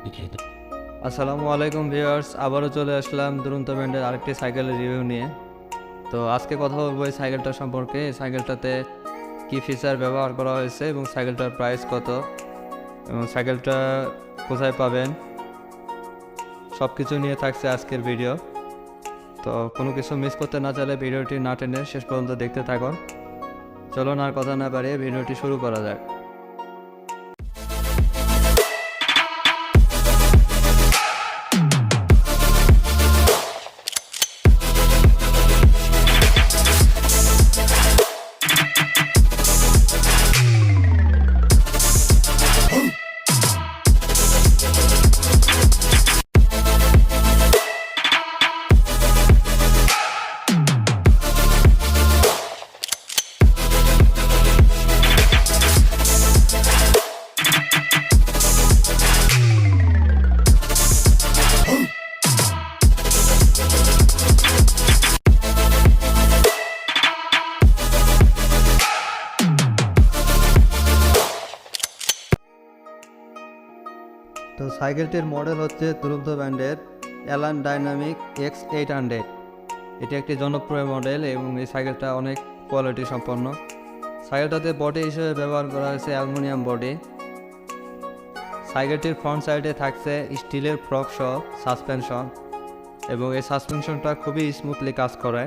আসসালামু আলাইকুম ভিউয়ার্স, আবারও চলে আসলাম দুরন্ত ব্র্যান্ডের আরেকটি সাইকেলের রিভিউ নিয়ে। তো আজকে কথা বলবো এই সাইকেলটা সম্পর্কে। এই সাইকেলটাতে কী ফিচার ব্যবহার করা হয়েছে এবং সাইকেলটার প্রাইস কত এবং সাইকেলটা কোথায় পাবেন, সব কিছু নিয়ে থাকছে আজকের ভিডিও। তো কোনো কিছু মিস করতে না চাইলে ভিডিওটি না টেনে শেষ পর্যন্ত দেখতে থাকুন। চলুন আর কথা না বাড়িয়ে ভিডিওটি শুরু করা যাক। তো সাইকেলটির মডেল হচ্ছে দুরন্ত ব্র্যান্ডের অ্যালান ডাইনামিক X800। এটি একটি জনপ্রিয় মডেল এবং এই সাইকেলটা অনেক কোয়ালিটি সম্পন্ন। সাইকেলটাতে বডি হিসেবে ব্যবহার করা হয়েছে অ্যালুমিনিয়াম বডি। সাইকেলটির ফ্রন্ট সাইডে থাকছে স্টিলের ফ্রক সহ সাসপেনশন এবং এই সাসপেনশনটা খুবই স্মুথলি কাজ করে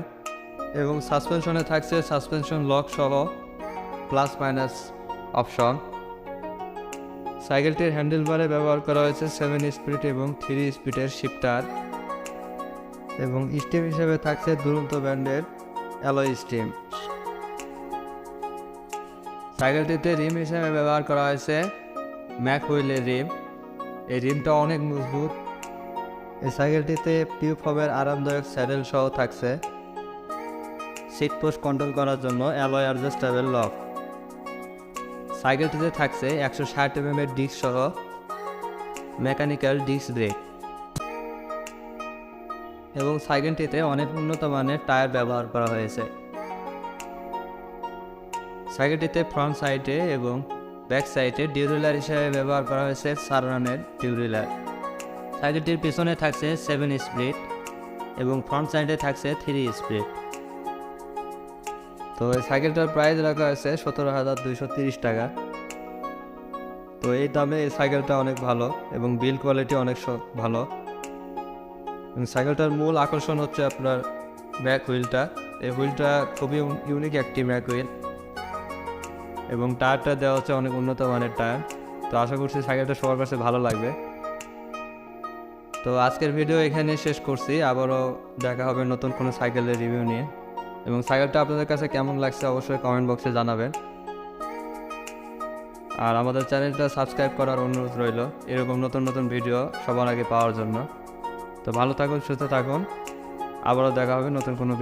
এবং সাসপেনশনে থাকছে সাসপেনশন লক সহ প্লাস মাইনাস অপশন। সাইকেলটির হ্যান্ডেলবারে ব্যবহার করা হয়েছে 7 স্পিড এবং 3 স্পিডের শিফটার এবং স্টিম হিসেবে থাকছে দুরন্ত ব্র্যান্ডের অ্যালয় স্টিম। সাইকেলটিতে রিম হিসেবে ব্যবহার করা হয়েছে ম্যাক হুইলের রিম। এই রিমটা অনেক মজবুত। এই সাইকেলটিতে টিউব ফোমের আরামদায়ক স্যাডেল সহ থাকছে সিট পোস্ট কন্ট্রোল করার জন্য অ্যালয় অ্যাডজাস্টেবল লক। সাইকেলটিতে থাকছে 160 mm এর ডিস্ক সহ মেকানিক্যাল ডিস্ক ব্রেক এবং সাইকেলটিতে অনেক উন্নত মানের টায়ার ব্যবহার করা হয়েছে। সাইকেলটিতে ফ্রন্ট সাইডে এবং ব্যাক সাইডে ডিউরেলার হিসেবে ব্যবহার করা হয়েছে সাররানের ডিউরেলার। সাইকেলটির পিছনে থাকছে 7 স্পিড এবং ফ্রন্ট সাইডে থাকছে 3 স্পিড। তো এই সাইকেলটার প্রাইস রাখা হয়েছে 17,230 টাকা। তো এই দামে এই সাইকেলটা অনেক ভালো এবং বিল্ড কোয়ালিটি অনেক ভালো। সাইকেলটার মূল আকর্ষণ হচ্ছে আপনার ব্যাক হুইলটা। এই হুইলটা খুবই ইউনিক একটি ব্যাক হুইল এবং টায়ারটা দেওয়া হচ্ছে অনেক উন্নত মানের টায়ার। তো আশা করছি সাইকেলটা সবার কাছে ভালো লাগবে। তো আজকের ভিডিও এখানে শেষ করছি। আবারও দেখা হবে নতুন কোনো সাইকেলের রিভিউ নিয়ে এবং সাইকেলটা আপনাদের কাছে কেমন লাগছে অবশ্যই কমেন্ট বক্সে জানাবেন। আর আমাদের চ্যানেলটা সাবস্ক্রাইব করার অনুরোধ রইল এরকম নতুন নতুন ভিডিও সবার আগে পাওয়ার জন্য। তো ভালো থাকুন, সুস্থ থাকুন, আবারও দেখা হবে নতুন কোনো